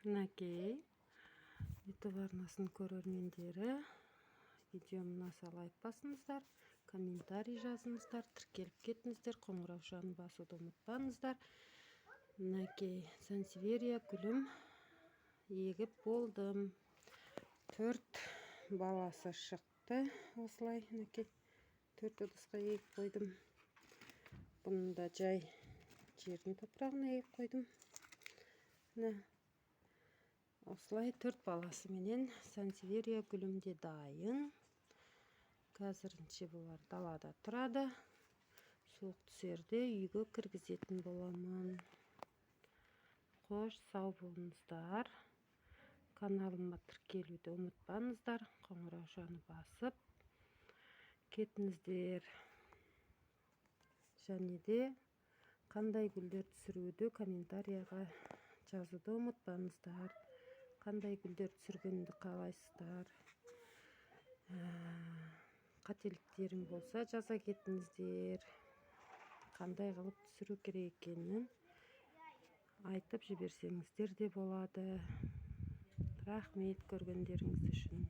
Мінекей, YouTube арнасын көрермендері, видеом ұнаса лайк басыңыздар, комментарий жазыңыздар, тіркеліп кетіңіздер, қоңырау шағын басуды ұмытпаңыздар. Мінекей, сансеверия гүлім егіп болдым. 4 баласы шықты. Осылай, мінекей, 4 ыдысқа егіп қойдым. Бұны да жай жердің топырағына егіп қойдым. Осылай 4 баласы менен сансеверия гүлімде дайын. Қазірінше бұлар далада тұрады. Суық түсерде үйге кіргізетін боламын. Қош, сау болыңыздар. Каналыма тіркелуді ұмытпаңыздар. Қоңырау шағын басып кетіңіздер. Және де қандай гүлдер түсіруді комментарияға жазуды ұмытпаңыздар. Қандай гүлдер түсіргенді қалайсыздар. Қателіктерім болса жаза кетіңіздер. Қандай қылып түсіру керек екенін айтып жіберсеңіздер де болады. Рахмет көргендеріңіз үшін.